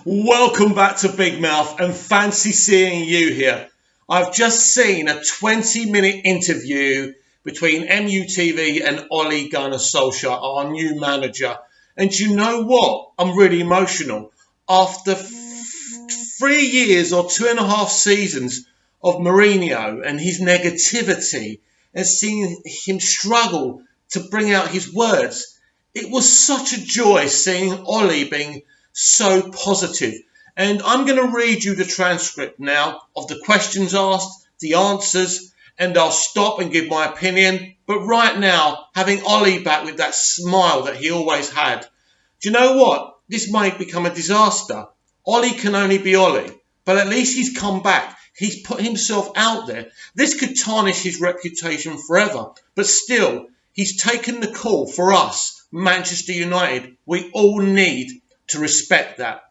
Welcome back to Big Mouth and fancy seeing you here. I've just seen a 20-minute interview between MUTV and Ole Gunnar Solskjaer, our new manager. And you know what? I'm really emotional. After 3 years or 2.5 seasons of Mourinho and his negativity and seeing him struggle to bring out his words, it was such a joy seeing Ole being so positive. And I'm going to read you the transcript now of the questions asked, the answers, and I'll stop and give my opinion. But right now, having Ole back with that smile that he always had, do you know what? This might become a disaster. Ole can only be Ole, but at least he's come back. He's put himself out there. This could tarnish his reputation forever, but still, he's taken the call for us, Manchester United. We all need to respect that.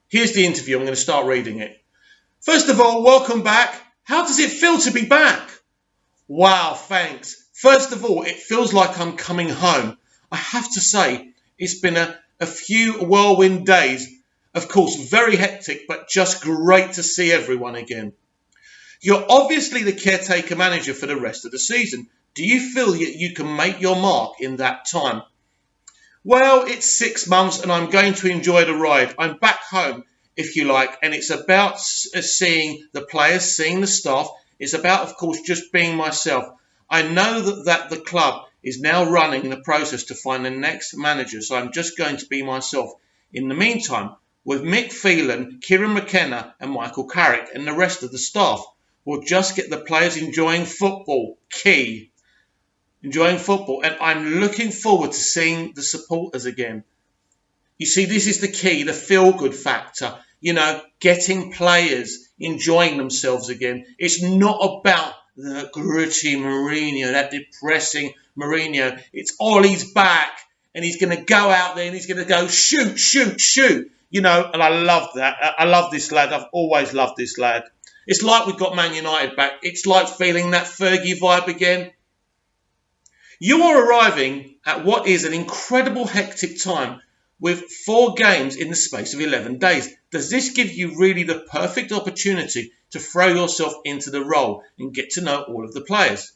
Here's the interview. I'm going to start reading it. First of all, welcome back. How does it feel to be back? Wow, thanks. First of all, it feels like I'm coming home. I have to say, it's been a few whirlwind days. Of course, very hectic, but just great to see everyone again. You're obviously the caretaker manager for the rest of the season. Do you feel that you can make your mark in that time? Well, it's 6 months and I'm going to enjoy the ride. I'm back home, if you like, and it's about seeing the players, seeing the staff. It's about, of course, just being myself. I know that the club is now running the process to find the next manager, so I'm just going to be myself. In the meantime, with Mick Phelan, Kieran McKenna and Michael Carrick and the rest of the staff, we'll just get the players enjoying football. Key. Enjoying football, and I'm looking forward to seeing the supporters again. You see, this is the key, the feel-good factor. You know, getting players enjoying themselves again. It's not about the gritty Mourinho, that depressing Mourinho. It's Ole's back, and he's going to go out there and he's going to go shoot, shoot, shoot. You know, and I love that. I love this lad. I've always loved this lad. It's like we've got Man United back. It's like feeling that Fergie vibe again. You are arriving at what is an incredible hectic time with 4 games in the space of 11 days. Does this give you really the perfect opportunity to throw yourself into the role and get to know all of the players?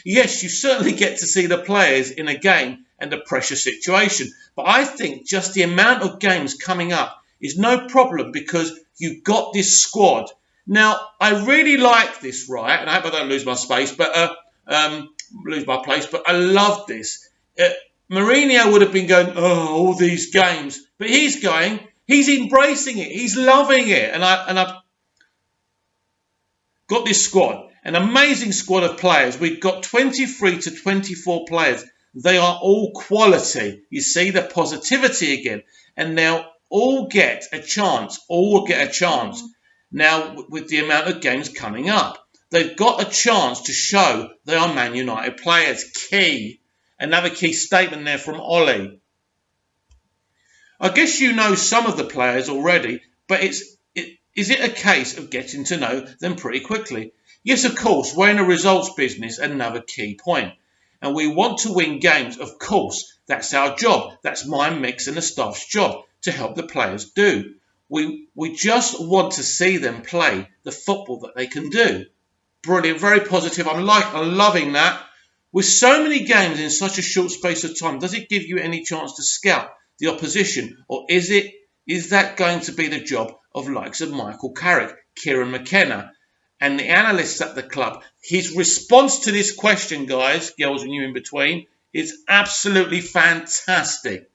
Yes, you certainly get to see the players in a game and a pressure situation. But I think just the amount of games coming up is no problem because you've got this squad. Now, I really like this, right? And I hope I don't lose my space, but lose my place, but I love this. Mourinho would have been going, all these games, but he's embracing it, he's loving it, and I've got this squad, an amazing squad of players. We've got 23 to 24 players. They are all quality. You see the positivity again, and they'll all get a chance. All will get a chance now with the amount of games coming up. They've got a chance to show they are Man United players. Key. Another key statement there from Ole. I guess you know some of the players already, but is it a case of getting to know them pretty quickly? Yes, of course, we're in a results business, another key point. And we want to win games, of course. That's our job. That's my mix and the staff's job to help the players do. We just want to see them play the football that they can do. Brilliant, very positive. I'm loving that. With so many games in such a short space of time, does it give you any chance to scout the opposition? Or is that going to be the job of likes of Michael Carrick, Kieran McKenna, and the analysts at the club? His response to this question, guys, girls and you in between, is absolutely fantastic.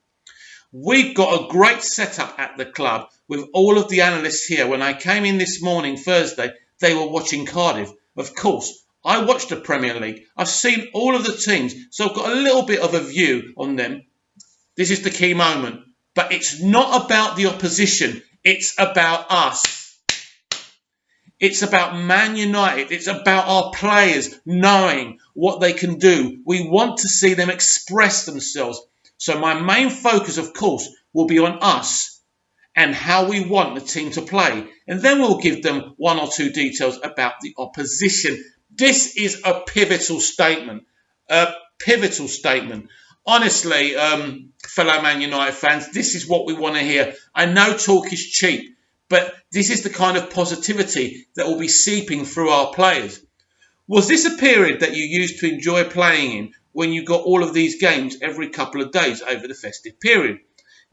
We've got a great setup at the club with all of the analysts here. When I came in this morning, Thursday, they were watching Cardiff. Of course, I watched the Premier League. I've seen all of the teams, so I've got a little bit of a view on them. This is the key moment. But it's not about the opposition. It's about us. It's about Man United. It's about our players knowing what they can do. We want to see them express themselves. So my main focus, of course, will be on us and how we want the team to play. And then we'll give them 1 or 2 details about the opposition. This is a pivotal statement. A pivotal statement. Honestly, fellow Man United fans, this is what we want to hear. I know talk is cheap, but this is the kind of positivity that will be seeping through our players. Was this a period that you used to enjoy playing in when you got all of these games every couple of days over the festive period?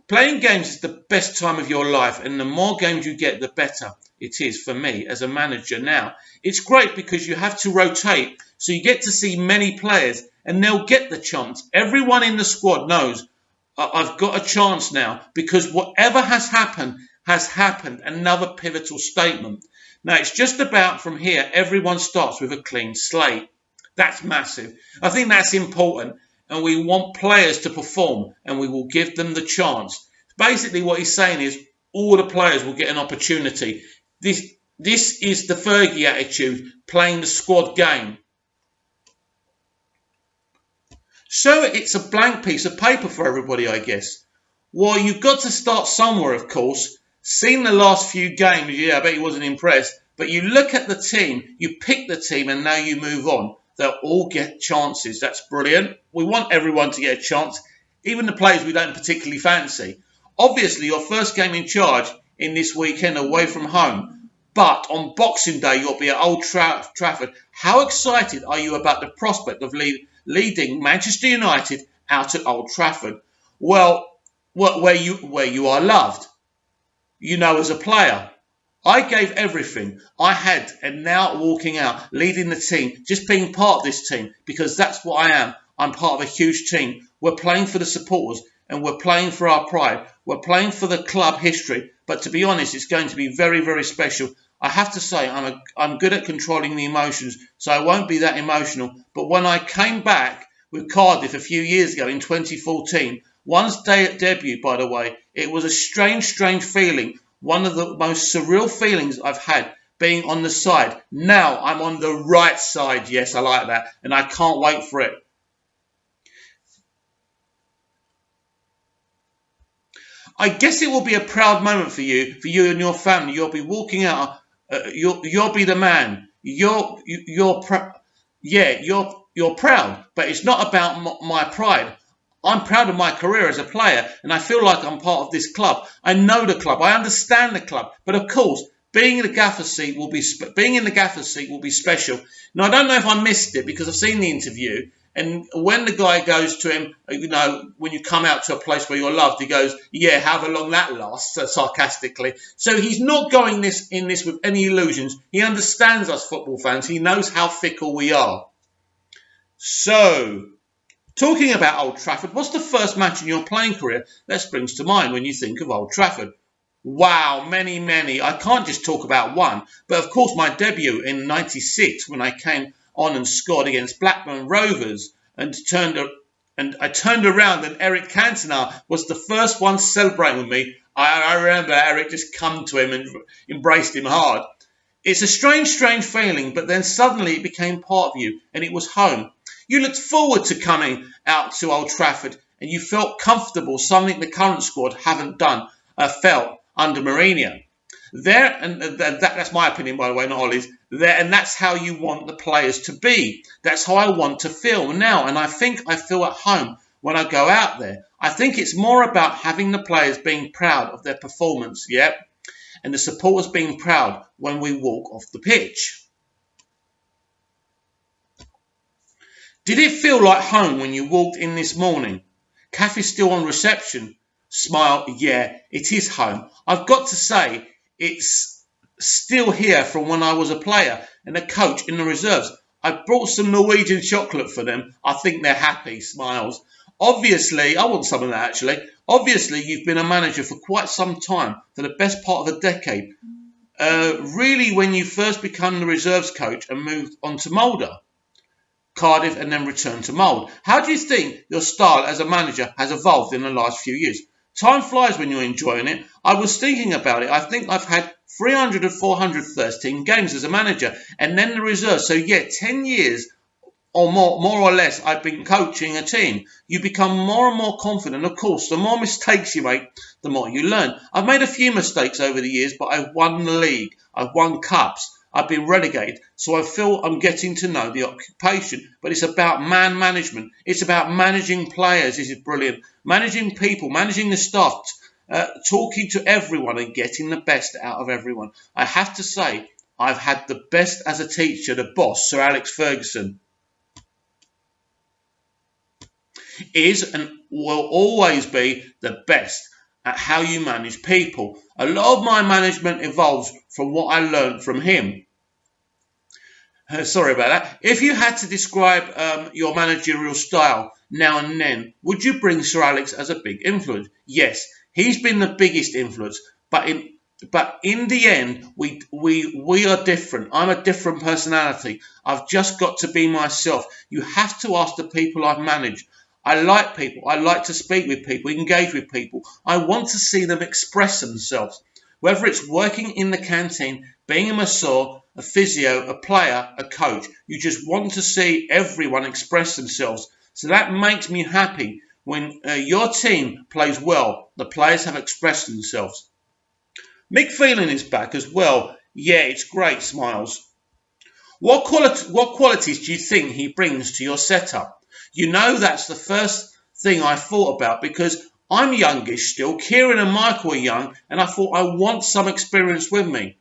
Playing games is the best time of your life, and the more games you get, the better it is for me as a manager now. It's great because you have to rotate, so you get to see many players, and they'll get the chance. Everyone in the squad knows I've got a chance now because whatever has happened, another pivotal statement. Now, it's just about from here, everyone starts with a clean slate. That's massive. I think that's important. And we want players to perform, and we will give them the chance. Basically, what he's saying is all the players will get an opportunity. This is the Fergie attitude, playing the squad game. So it's a blank piece of paper for everybody, I guess. Well, you've got to start somewhere, of course. Seen the last few games, yeah, I bet he wasn't impressed. But you look at the team, you pick the team, and now you move on. They'll all get chances. That's brilliant. We want everyone to get a chance, even the players we don't particularly fancy. Obviously, your first game in charge in this weekend away from home. But on Boxing Day, you'll be at Old Trafford. How excited are you about the prospect of leading Manchester United out at Old Trafford? Well, where you are loved. You know, as a player, I gave everything I had, and now walking out, leading the team, just being part of this team, because that's what I am. I'm part of a huge team. We're playing for the supporters, and we're playing for our pride. We're playing for the club history. But to be honest, it's going to be very, very special. I have to say, I'm good at controlling the emotions, so I won't be that emotional. But when I came back with Cardiff a few years ago in 2014, one's debut, by the way, it was a strange feeling. One of the most surreal feelings I've had being on the side. Now I'm on the right side. Yes, I like that. And I can't wait for it. I guess it will be a proud moment for you and your family. You'll be walking out. You'll be the man. You're proud. But it's not about my pride. I'm proud of my career as a player, and I feel like I'm part of this club. I know the club. I understand the club. But of course, being in the gaffer's seat will be special. Now, I don't know if I missed it because I've seen the interview. And when the guy goes to him, you know, when you come out to a place where you're loved, he goes, "Yeah, however long that lasts," sarcastically. So he's not going in this with any illusions. He understands us football fans. He knows how fickle we are. So, talking about Old Trafford, what's the first match in your playing career that springs to mind when you think of Old Trafford? Wow, many. I can't just talk about one. But of course, my debut in '96 when I came on and scored against Blackburn Rovers and I turned around and Eric Cantona was the first one celebrating with me. I remember Eric just come to him and embraced him hard. It's a strange feeling, but then suddenly it became part of you and it was home. You looked forward to coming out to Old Trafford and you felt comfortable, something the current squad haven't felt under Mourinho. That's my opinion, by the way, not Ollie's. And that's how you want the players to be. That's how I want to feel now. And I think I feel at home when I go out there. I think it's more about having the players being proud of their performance, and the supporters being proud when we walk off the pitch. Did it feel like home when you walked in this morning? Cafe still on reception? Smile, yeah, it is home. I've got to say, it's still here from when I was a player and a coach in the reserves. I brought some Norwegian chocolate for them. I think they're happy. Smiles. Obviously, I want some of that actually. Obviously, you've been a manager for quite some time, for the best part of a decade. Really, when you first become the reserves coach and moved on to Mulder, Cardiff, and then returned to Mould. How do you think your style as a manager has evolved in the last few years? Time flies when you're enjoying it. I was thinking about it. I think I've had 300 or 413 games as a manager and then the reserves. So 10 years or more or less, I've been coaching a team. You become more and more confident. Of course, the more mistakes you make, the more you learn. I've made a few mistakes over the years, but I've won the league. I've won cups. I've been relegated, so I feel I'm getting to know the occupation. But it's about man management. It's about managing players. This is brilliant. Managing people, managing the staff, talking to everyone and getting the best out of everyone. I have to say, I've had the best as a teacher, the boss, Sir Alex Ferguson, is and will always be the best at how you manage people. A lot of my management evolves from what I learned from him. Sorry about that. If you had to describe your managerial style now and then, would you bring Sir Alex as a big influence? Yes, he's been the biggest influence, but in the end, we are different. I'm a different personality. I've just got to be myself. You have to ask the people I've managed. I like people. I like to speak with people, engage with people. I want to see them express themselves. Whether it's working in the canteen, being a masseur, a physio, a player, a coach, you just want to see everyone express themselves. So that makes me happy when your team plays well. The players have expressed themselves. Mick Phelan is back as well. Yeah, it's great, smiles. What qualities do you think he brings to your setup? You know, that's the first thing I thought about because I'm youngish still. Kieran and Michael are young, and I thought I want some experience with me.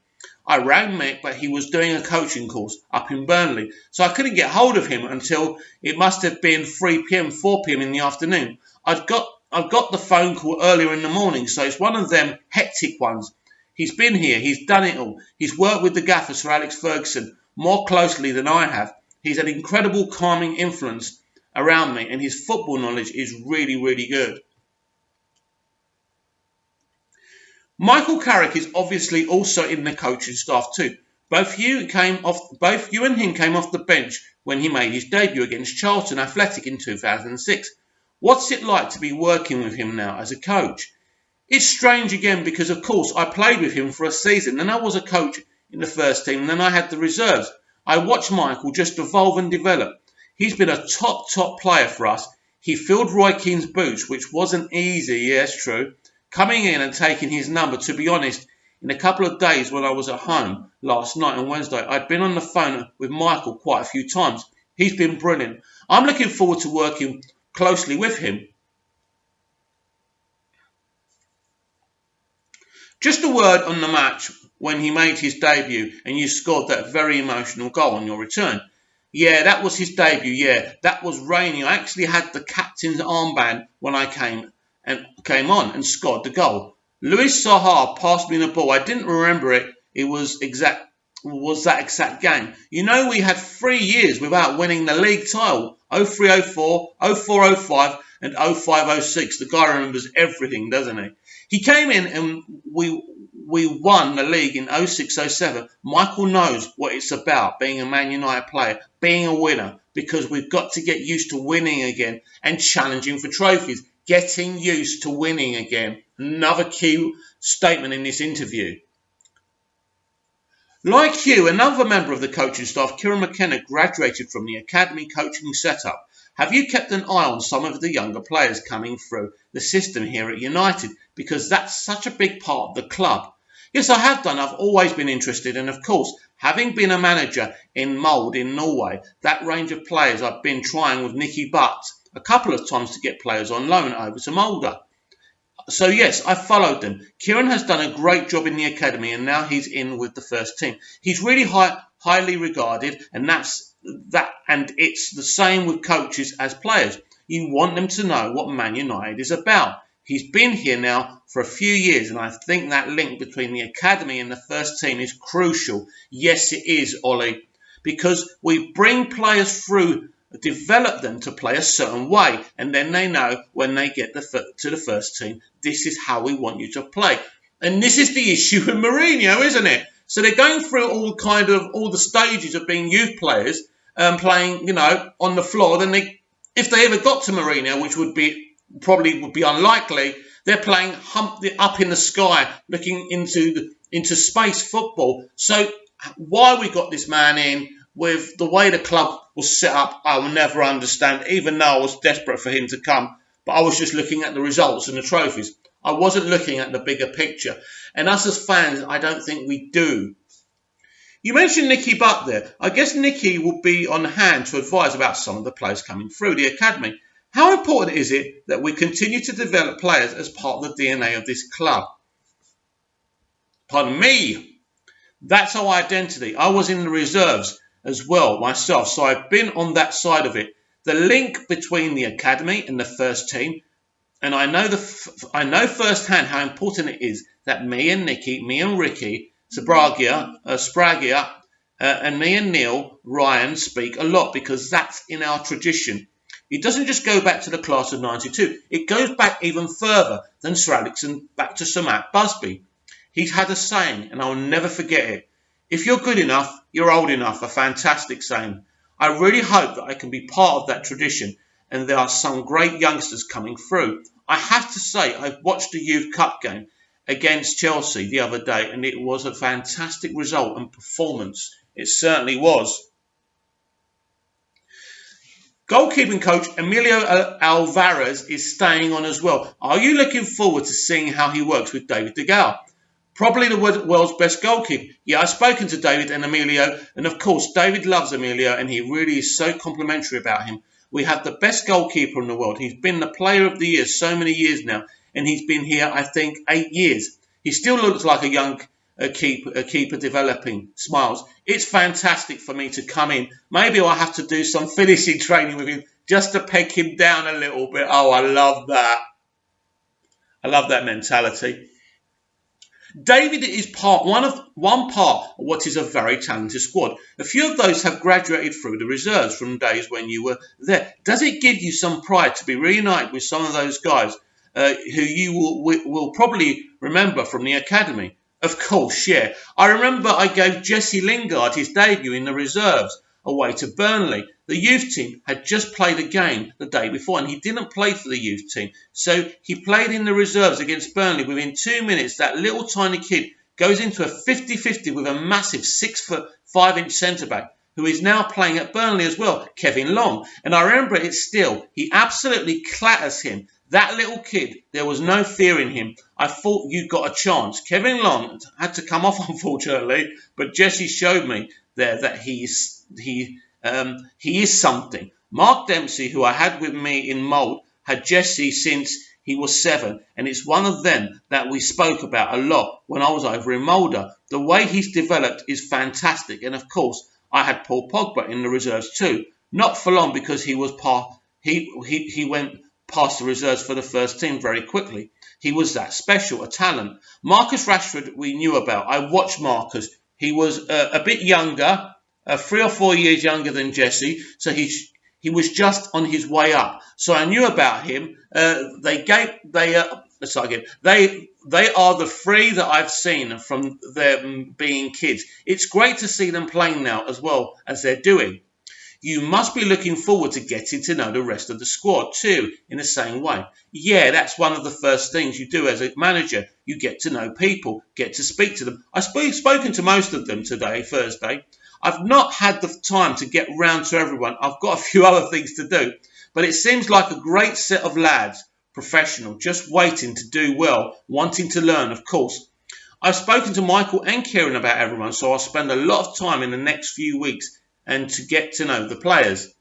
I rang Mick, but he was doing a coaching course up in Burnley, so I couldn't get hold of him until it must have been 3 p.m, 4 p.m. in the afternoon. I've got the phone call earlier in the morning, so it's one of them hectic ones. He's been here. He's done it all. He's worked with the gaffer, Sir Alex Ferguson, more closely than I have. He's an incredible calming influence around me, and his football knowledge is really, really good. Michael Carrick is obviously also in the coaching staff too. Both you and him came off the bench when he made his debut against Charlton Athletic in 2006. What's it like to be working with him now as a coach? It's strange again because, of course, I played with him for a season, then I was a coach in the first team, and then I had the reserves. I watched Michael just evolve and develop. He's been a top player for us. He filled Roy Keane's boots, which wasn't easy, yes, true. Coming in and taking his number, to be honest, in a couple of days when I was at home last night on Wednesday, I'd been on the phone with Michael quite a few times. He's been brilliant. I'm looking forward to working closely with him. Just a word on the match when he made his debut and you scored that very emotional goal on your return. Yeah, that was his debut, yeah. That was rainy. I actually had the captain's armband when I came on and scored the goal. Luis Saha passed me the ball. I didn't remember it. It was that exact game. You know, we had 3 years without winning the league title. 03-04, 04-05 and 05-06. The guy remembers everything, doesn't he? He came in and we won the league in 06-07. Michael knows what it's about, being a Man United player, being a winner, because we've got to get used to winning again and challenging for trophies. Getting used to winning again. Another key statement in this interview. Like you, another member of the coaching staff, Kieran McKenna, graduated from the academy coaching setup. Have you kept an eye on some of the younger players coming through the system here at United? Because that's such a big part of the club. Yes, I have done. I've always been interested. And of course, having been a manager in Molde in Norway, that range of players I've been trying with Nicky Butt a couple of times to get players on loan over to Molde. So yes, I followed them. Kieran has done a great job in the academy and now he's in with the first team. He's really highly regarded, and and it's the same with coaches as players. You want them to know what Man United is about. He's been here now for a few years, and I think that link between the academy and the first team is crucial. Yes, it is, Ollie, because we bring players through, develop them to play a certain way, and then they know when they get to the first team, this is how we want you to play. And this is the issue with Mourinho, isn't it? So they're going through all the stages of being youth players, playing, on the floor. Then if they ever got to Mourinho, which would be unlikely, they're playing up in the sky, looking into space football. So why we got this man in with the way the club was set up, I will never understand, even though I was desperate for him to come. But I was just looking at the results and the trophies. I wasn't looking at the bigger picture. And us as fans, I don't think we do. You mentioned Nicky Butt there. I guess Nicky will be on hand to advise about some of the players coming through the academy. How important is it that we continue to develop players as part of the DNA of this club? Pardon me. That's our identity. I was in the reserves as well myself, so I've been on that side of it. The link between the academy and the first team, and I know firsthand how important it is that me and Nicky, me and Ricky, Spragia, and me and Neil Ryan speak a lot because that's in our tradition. It doesn't just go back to the class of 92. It goes back even further than Sir Alex and back to Sir Matt Busby. He's had a saying, and I'll never forget it. If you're good enough, you're old enough. A fantastic saying. I really hope that I can be part of that tradition, and there are some great youngsters coming through. I have to say, I watched the Youth Cup game against Chelsea the other day, and it was a fantastic result and performance. It certainly was. Goalkeeping coach Emilio Alvarez is staying on as well. Are you looking forward to seeing how he works with David de Gea? Probably the world's best goalkeeper. Yeah, I've spoken to David and Emilio, and of course, David loves Emilio, and he really is so complimentary about him. We have the best goalkeeper in the world. He's been the player of the year so many years now, and he's been here, I think, 8 years. He still looks like a young keeper developing. Smiles. It's fantastic for me to come in. Maybe I'll have to do some finishing training with him just to peg him down a little bit. Oh, I love that. I love that mentality. David is one part of what is a very talented squad. A few of those have graduated through the reserves from days when you were there. Does it give you some pride to be reunited with some of those guys who you will probably remember from the academy? Of course, yeah. I remember I gave Jesse Lingard his debut in the reserves away to Burnley. The youth team had just played a game the day before, and he didn't play for the youth team. So he played in the reserves against Burnley. Within 2 minutes, that little tiny kid goes into a 50-50 with a massive 6'5" centre-back, who is now playing at Burnley as well, Kevin Long. And I remember it still. He absolutely clatters him. That little kid, there was no fear in him. I thought you got a chance. Kevin Long had to come off, unfortunately, but Jesse showed me there that he is something. Mark Dempsey, who I had with me in Mould, had Jesse since he was 7, and it's one of them that we spoke about a lot when I was over in Moulder. The way he's developed is fantastic, and of course, I had Paul Pogba in the reserves too. Not for long because he went past the reserves for the first team very quickly. He was that special, a talent. Marcus Rashford we knew about. I watched Marcus. He was a bit younger, 3 or 4 years younger than Jesse, so he was just on his way up. So I knew about him. They are the 3 that I've seen from them being kids. It's great to see them playing now as well as they're doing. You must be looking forward to getting to know the rest of the squad too, in the same way. Yeah, that's one of the first things you do as a manager. You get to know people, get to speak to them. I've spoken to most of them today, Thursday. I've not had the time to get round to everyone. I've got a few other things to do. But it seems like a great set of lads, professional, just waiting to do well, wanting to learn, of course. I've spoken to Michael and Kieran about everyone, so I'll spend a lot of time in the next few weeks and to get to know the players.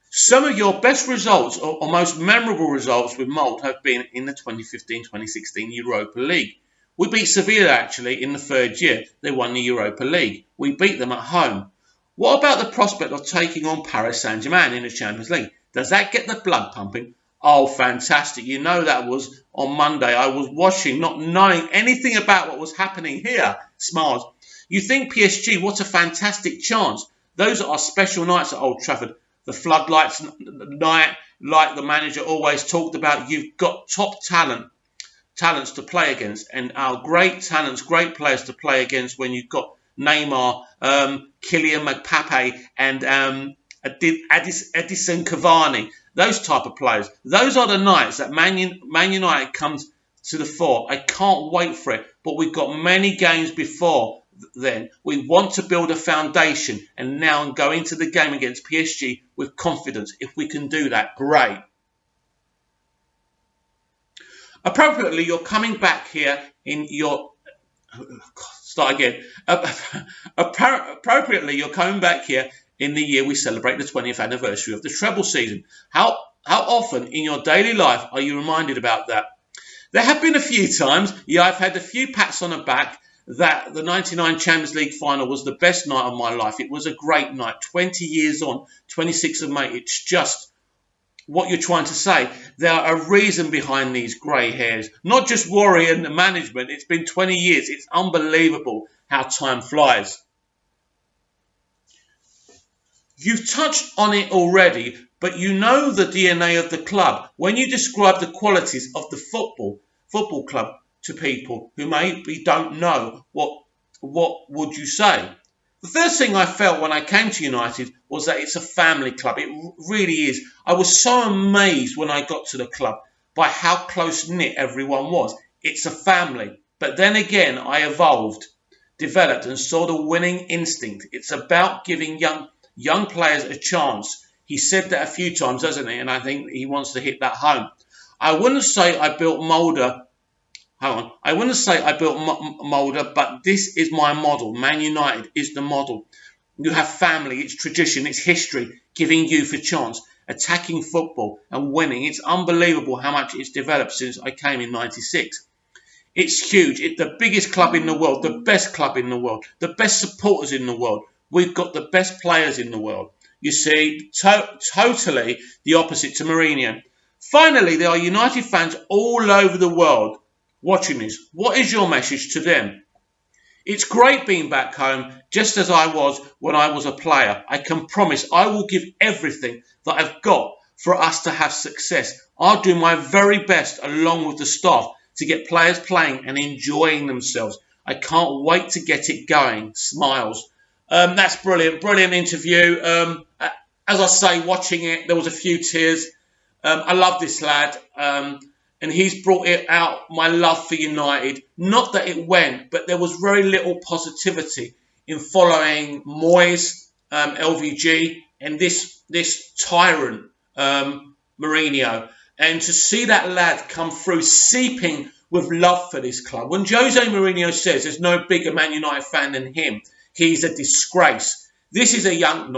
Some of your best results or most memorable results with Mould have been in the 2015-2016 Europa League. We beat Sevilla actually in the 3rd year. They won the Europa League. We beat them at home. What about the prospect of taking on Paris Saint-Germain in the Champions League? Does that get the blood pumping? Oh, fantastic. You know that was on Monday. I was watching, not knowing anything about what was happening here. Smiles. You think PSG, what a fantastic chance. Those are special nights at Old Trafford. The floodlights night, like the manager always talked about. You've got top talents to play against, and our great talents, great players to play against when you've got Neymar, Kylian Mbappe, and Edison Cavani. Those type of players. Those are the nights that Man United comes to the fore. I can't wait for it, but we've got many games before then. We want to build a foundation and now go into the game against PSG with confidence. If we can do that, great. Appropriately, you're coming back here in your Start again. Appropriately, you're coming back here in the year we celebrate the 20th anniversary of the treble season. How often in your daily life are you reminded about that? There have been a few times. Yeah, I've had a few pats on the back that the 99 Champions League final was the best night of my life. It was a great night. 20 years on, 26th of May. It's just what you're trying to say. There are a reason behind these grey hairs. Not just Warrior and the management. It's been 20 years. It's unbelievable how time flies. You've touched on it already, but you know the DNA of the club. When you describe the qualities of the football club to people who maybe don't know, what would you say? The first thing I felt when I came to United was that it's a family club. It really is. I was so amazed when I got to the club by how close-knit everyone was. It's a family. But then again, I evolved, developed, and saw the winning instinct. It's about giving young players a chance. He said that a few times, doesn't he? And I think he wants to hit that home. I wouldn't say I built Mulder. I wouldn't say I built Mulder, but this is my model. Man United is the model. You have family, it's tradition, it's history, giving youth a chance, attacking football and winning. It's unbelievable how much it's developed since I came in '96. It's huge. It's the biggest club in the world, the best club in the world, the best supporters in the world. We've got the best players in the world. You see, totally the opposite to Mourinho. Finally, there are United fans all over the world watching this. What is your message to them? It's great being back home, just as I was when I was a player. I can promise I will give everything that I've got for us to have success. I'll do my very best along with the staff to get players playing and enjoying themselves. I can't wait to get it going. Smiles. That's brilliant. Brilliant interview. As I say, watching it, there was a few tears. I love this lad. And he's brought it out, my love for United. Not that it went, but there was very little positivity in following Moyes, LVG, and this tyrant, Mourinho. And to see that lad come through, seeping with love for this club. When Jose Mourinho says there's no bigger Man United fan than him, he's a disgrace. This is a young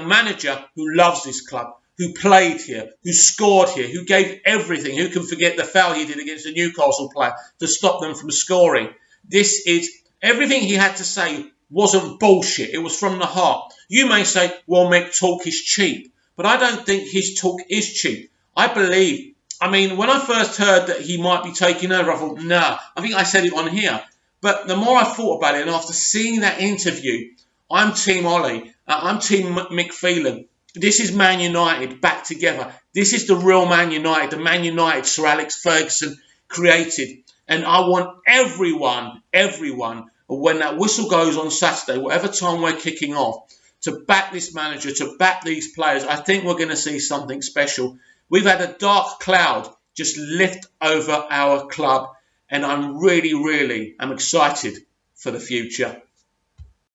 manager who loves this club, who played here, who scored here, who gave everything. Who can forget the foul he did against the Newcastle player to stop them from scoring? This is everything he had to say wasn't bullshit. It was from the heart. You may say, well, Mick, talk is cheap. But I don't think his talk is cheap. I mean, when I first heard that he might be taking over, I thought, nah. I think I said it on here. But the more I thought about it, and after seeing that interview, I'm Team Ollie. I'm Team Mick Phelan. This is Man United back together. This is the real Man United, the Man United Sir Alex Ferguson created. And I want everyone, when that whistle goes on Saturday, whatever time we're kicking off, to back this manager, to back these players. I think we're going to see something special. We've had a dark cloud just lift over our club, and I'm really, I'm excited for the future.